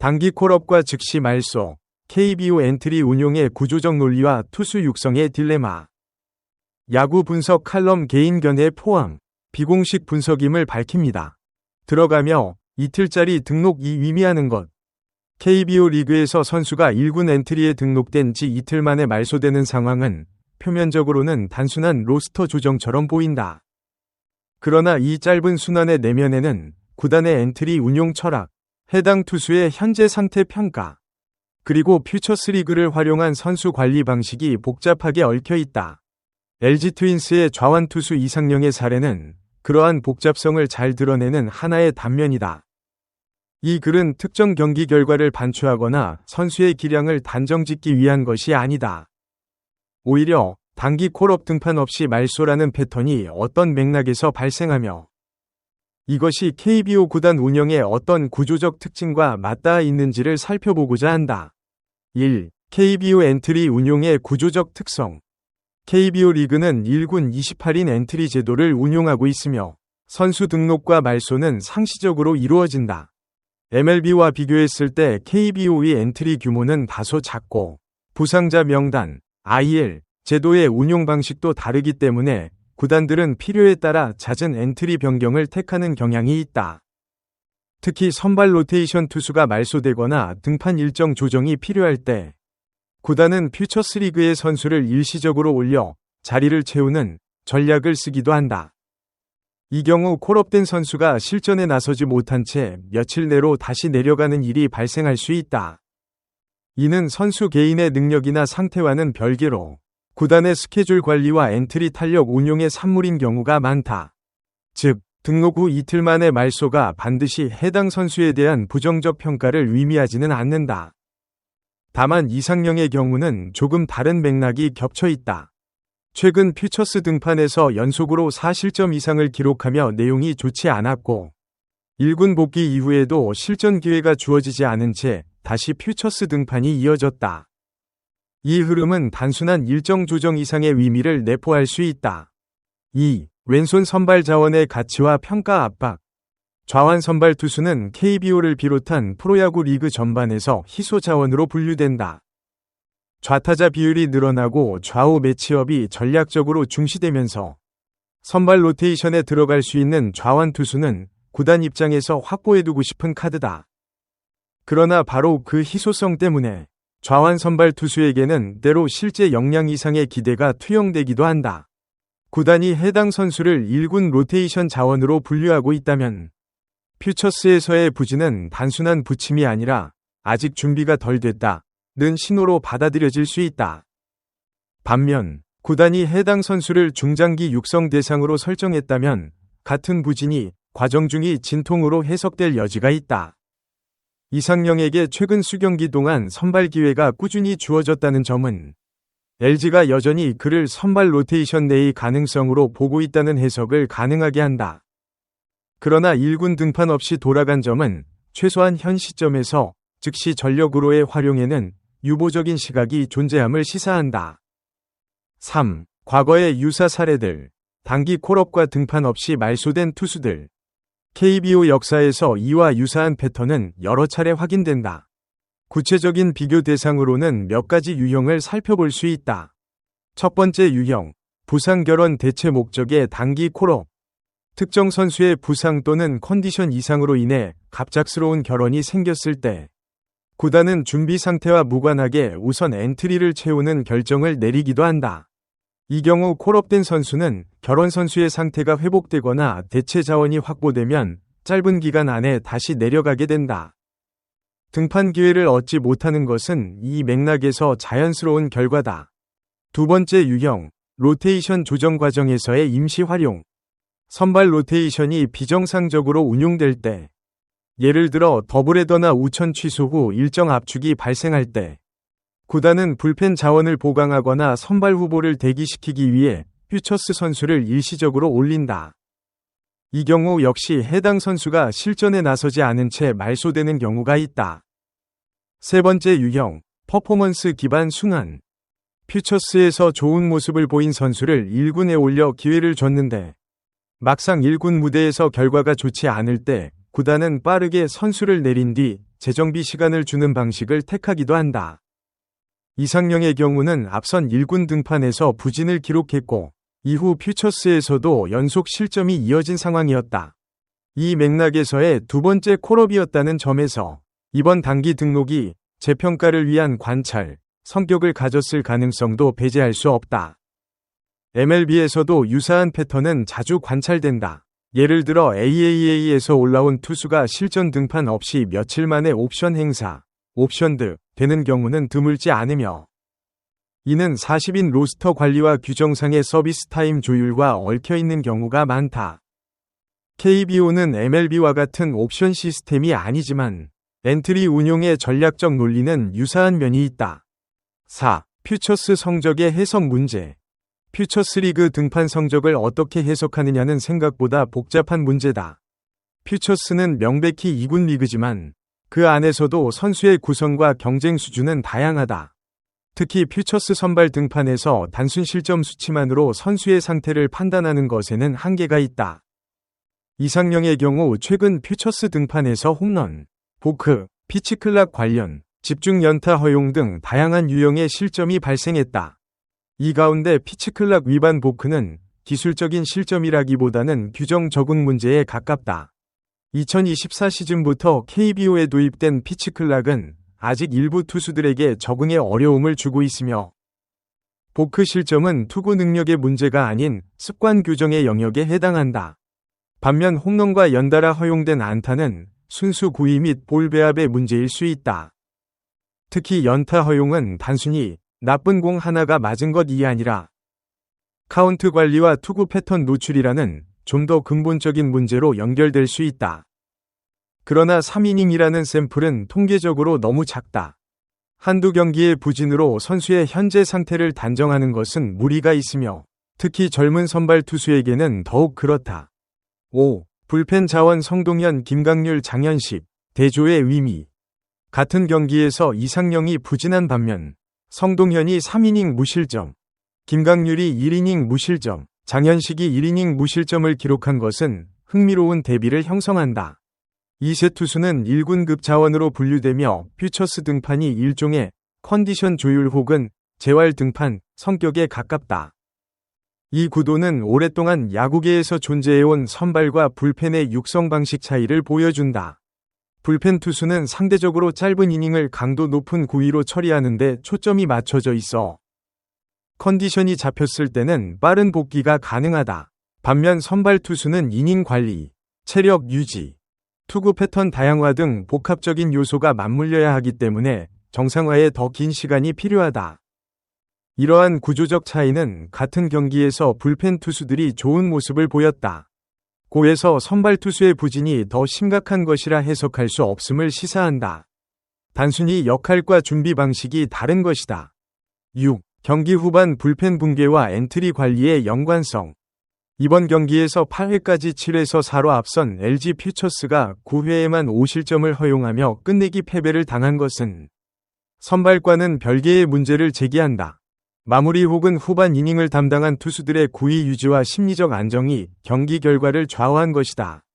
단기 콜업과 즉시 말소, KBO 엔트리 운용의 구조적 논리와 투수 육성의 딜레마. 야구 분석 칼럼 개인 견해 포함, 비공식 분석임을 밝힙니다. 들어가며 이틀짜리 등록이 의미하는 것. KBO 리그에서 선수가 1군 엔트리에 등록된 지 이틀 만에 말소되는 상황은 표면적으로는 단순한 로스터 조정처럼 보인다. 그러나 이 짧은 순환의 내면에는 구단의 엔트리 운용 철학, 해당 투수의 현재 상태 평가, 그리고 퓨처스 리그를 활용한 선수 관리 방식이 복잡하게 얽혀 있다. LG 트윈스의 좌완 투수 이상영의 사례는 그러한 복잡성을 잘 드러내는 하나의 단면이다. 이 글은 특정 경기 결과를 반추하거나 선수의 기량을 단정짓기 위한 것이 아니다. 오히려 단기 콜업 등판 없이 말소라는 패턴이 어떤 맥락에서 발생하며 이것이 KBO 구단 운영의 어떤 구조적 특징과 맞닿아 있는지를 살펴보고자 한다. 1. KBO 엔트리 운용의 구조적 특성. KBO 리그는 1군 28인 엔트리 제도를 운용하고 있으며 선수 등록과 말소는 상시적으로 이루어진다. MLB와 비교했을 때 KBO의 엔트리 규모는 다소 작고 부상자 명단, IL, 제도의 운용 방식도 다르기 때문에 구단들은 필요에 따라 잦은 엔트리 변경을 택하는 경향이 있다. 특히 선발 로테이션 투수가 말소되거나 등판 일정 조정이 필요할 때 구단은 퓨처스 리그의 선수를 일시적으로 올려 자리를 채우는 전략을 쓰기도 한다. 이 경우 콜업된 선수가 실전에 나서지 못한 채 며칠 내로 다시 내려가는 일이 발생할 수 있다. 이는 선수 개인의 능력이나 상태와는 별개로 구단의 스케줄 관리와 엔트리 탄력 운용의 산물인 경우가 많다. 즉, 등록 후 이틀 만의 말소가 반드시 해당 선수에 대한 부정적 평가를 의미하지는 않는다. 다만 이상영의 경우는 조금 다른 맥락이 겹쳐 있다. 최근 퓨처스 등판에서 연속으로 4실점 이상을 기록하며 내용이 좋지 않았고 1군 복귀 이후에도 실전 기회가 주어지지 않은 채 다시 퓨처스 등판이 이어졌다. 이 흐름은 단순한 일정 조정 이상의 의미를 내포할 수 있다. 2. 왼손 선발 자원의 가치와 평가 압박. 좌완 선발 투수는 KBO를 비롯한 프로야구 리그 전반에서 희소 자원으로 분류된다. 좌타자 비율이 늘어나고 좌우 매치업이 전략적으로 중시되면서 선발 로테이션에 들어갈 수 있는 좌완 투수는 구단 입장에서 확보해두고 싶은 카드다. 그러나 바로 그 희소성 때문에 좌완 선발 투수에게는 때로 실제 역량 이상의 기대가 투영되기도 한다. 구단이 해당 선수를 1군 로테이션 자원으로 분류하고 있다면 퓨처스에서의 부진은 단순한 부침이 아니라 아직 준비가 덜 됐다는 신호로 받아들여질 수 있다. 반면 구단이 해당 선수를 중장기 육성 대상으로 설정했다면 같은 부진이 과정 중이 진통으로 해석될 여지가 있다. 이상영에게 최근 수경기 동안 선발 기회가 꾸준히 주어졌다는 점은 LG가 여전히 그를 선발 로테이션 내의 가능성으로 보고 있다는 해석을 가능하게 한다. 그러나 1군 등판 없이 돌아간 점은 최소한 현 시점에서 즉시 전력으로의 활용에는 유보적인 시각이 존재함을 시사한다. 3. 과거의 유사 사례들. 단기 콜업과 등판 없이 말소된 투수들. KBO 역사에서 이와 유사한 패턴은 여러 차례 확인된다. 구체적인 비교 대상으로는 몇 가지 유형을 살펴볼 수 있다. 첫 번째 유형, 부상 결원 대체 목적의 단기 콜업. 특정 선수의 부상 또는 컨디션 이상으로 인해 갑작스러운 결원이 생겼을 때 구단은 준비 상태와 무관하게 우선 엔트리를 채우는 결정을 내리기도 한다. 이 경우 콜업된 선수는 결원 선수의 상태가 회복되거나 대체 자원이 확보되면 짧은 기간 안에 다시 내려가게 된다. 등판 기회를 얻지 못하는 것은 이 맥락에서 자연스러운 결과다. 두 번째 유형, 로테이션 조정 과정에서의 임시 활용. 선발 로테이션이 비정상적으로 운용될 때, 예를 들어 더블헤더나 우천 취소 후 일정 압축이 발생할 때, 구단은 불펜 자원을 보강하거나 선발 후보를 대기시키기 위해 퓨처스 선수를 일시적으로 올린다. 이 경우 역시 해당 선수가 실전에 나서지 않은 채 말소되는 경우가 있다. 세 번째 유형, 퍼포먼스 기반 순환. 퓨처스에서 좋은 모습을 보인 선수를 1군에 올려 기회를 줬는데 막상 1군 무대에서 결과가 좋지 않을 때 구단은 빠르게 선수를 내린 뒤 재정비 시간을 주는 방식을 택하기도 한다. 이상령의 경우는 앞선 1군 등판에서 부진을 기록했고 이후 퓨처스에서도 연속 실점이 이어진 상황이었다. 이 맥락에서의 두 번째 콜업이었다는 점에서 이번 단기 등록이 재평가를 위한 관찰, 성격을 가졌을 가능성도 배제할 수 없다. MLB에서도 유사한 패턴은 자주 관찰된다. 예를 들어 AAA에서 올라온 투수가 실전 등판 없이 며칠 만에 옵션 행사, 옵션드 되는 경우는 드물지 않으며 이는 40인 로스터 관리와 규정상의 서비스 타임 조율과 얽혀 있는 경우가 많다. KBO는 MLB와 같은 옵션 시스템이 아니지만 엔트리 운용의 전략적 논리는 유사한 면이 있다. 4. 퓨처스 성적의 해석 문제. 퓨처스 리그 등판 성적을 어떻게 해석하느냐는 생각보다 복잡한 문제다. 퓨처스는 명백히 2군 리그지만 그 안에서도 선수의 구성과 경쟁 수준은 다양하다. 특히 퓨처스 선발 등판에서 단순 실점 수치만으로 선수의 상태를 판단하는 것에는 한계가 있다. 이상령의 경우 최근 퓨처스 등판에서 홈런, 보크, 피치클락 관련, 집중 연타 허용 등 다양한 유형의 실점이 발생했다. 이 가운데 피치클락 위반 보크는 기술적인 실점이라기보다는 규정 적응 문제에 가깝다. 2024 시즌부터 KBO에 도입된 피치클락은 아직 일부 투수들에게 적응에 어려움을 주고 있으며 보크 실점은 투구 능력의 문제가 아닌 습관 규정의 영역에 해당한다. 반면 홈런과 연달아 허용된 안타는 순수 구위 및 볼 배합의 문제일 수 있다. 특히 연타 허용은 단순히 나쁜 공 하나가 맞은 것이 아니라 카운트 관리와 투구 패턴 노출이라는 좀 더 근본적인 문제로 연결될 수 있다. 그러나 3이닝이라는 샘플은 통계적으로 너무 작다. 한두 경기의 부진으로 선수의 현재 상태를 단정하는 것은 무리가 있으며 특히 젊은 선발 투수에게는 더욱 그렇다. 5. 불펜 자원 성동현, 김강률, 장현식, 대조의 의미. 같은 경기에서 이상령이 부진한 반면 성동현이 3이닝 무실점, 김강률이 1이닝 무실점, 장현식이 1이닝 무실점을 기록한 것은 흥미로운 대비를 형성한다. 이 세 투수는 1군급 자원으로 분류되며 퓨처스 등판이 일종의 컨디션 조율 혹은 재활 등판 성격에 가깝다. 이 구도는 오랫동안 야구계에서 존재해온 선발과 불펜의 육성 방식 차이를 보여준다. 불펜 투수는 상대적으로 짧은 이닝을 강도 높은 구위로 처리하는 데 초점이 맞춰져 있어 컨디션이 잡혔을 때는 빠른 복귀가 가능하다. 반면 선발 투수는 이닝 관리, 체력 유지, 투구 패턴 다양화 등 복합적인 요소가 맞물려야 하기 때문에 정상화에 더 긴 시간이 필요하다. 이러한 구조적 차이는 같은 경기에서 불펜 투수들이 좋은 모습을 보였다. 고에서 선발 투수의 부진이 더 심각한 것이라 해석할 수 없음을 시사한다. 단순히 역할과 준비 방식이 다른 것이다. 6. 경기 후반 불펜 붕괴와 엔트리 관리의 연관성. 이번 경기에서 8회까지 7에서 4로 앞선 LG 퓨처스가 9회에만 5실점을 허용하며 끝내기 패배를 당한 것은 선발과는 별개의 문제를 제기한다. 마무리 혹은 후반 이닝을 담당한 투수들의 구위 유지와 심리적 안정이 경기 결과를 좌우한 것이다.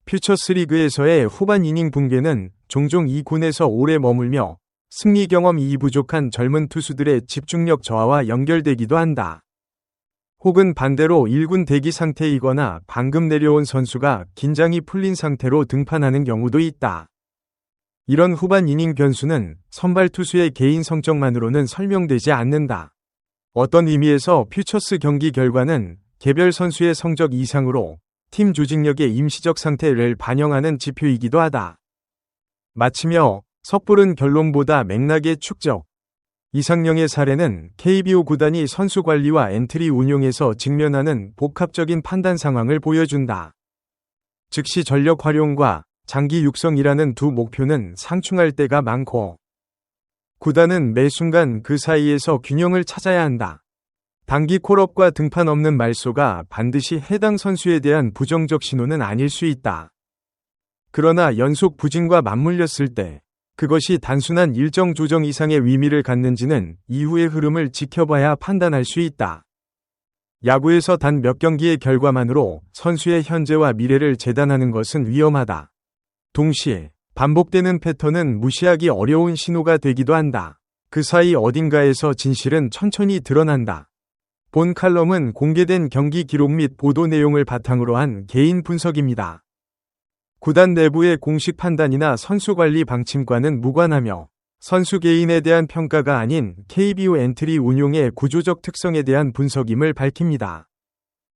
퓨처스 리그에서의 후반 이닝 붕괴는 종종 2군에서 오래 머물며 승리 경험이 부족한 젊은 투수들의 집중력 저하와 연결되기도 한다. 혹은 반대로 1군 대기 상태이거나 방금 내려온 선수가 긴장이 풀린 상태로 등판하는 경우도 있다. 이런 후반 이닝 변수는 선발 투수의 개인 성적만으로는 설명되지 않는다. 어떤 의미에서 퓨처스 경기 결과는 개별 선수의 성적 이상으로 팀 조직력의 임시적 상태를 반영하는 지표이기도 하다. 마치며 섣부른 결론보다 맥락의 축적. 이상령의 사례는 KBO 구단이 선수 관리와 엔트리 운용에서 직면하는 복합적인 판단 상황을 보여준다. 즉시 전력 활용과 장기 육성이라는 두 목표는 상충할 때가 많고 구단은 매 순간 그 사이에서 균형을 찾아야 한다. 단기 콜업과 등판 없는 말소가 반드시 해당 선수에 대한 부정적 신호는 아닐 수 있다. 그러나 연속 부진과 맞물렸을 때 그것이 단순한 일정 조정 이상의 의미를 갖는지는 이후의 흐름을 지켜봐야 판단할 수 있다. 야구에서 단 몇 경기의 결과만으로 선수의 현재와 미래를 재단하는 것은 위험하다. 동시에 반복되는 패턴은 무시하기 어려운 신호가 되기도 한다. 그 사이 어딘가에서 진실은 천천히 드러난다. 본 칼럼은 공개된 경기 기록 및 보도 내용을 바탕으로 한 개인 분석입니다. 구단 내부의 공식 판단이나 선수 관리 방침과는 무관하며 선수 개인에 대한 평가가 아닌 KBO 엔트리 운용의 구조적 특성에 대한 분석임을 밝힙니다.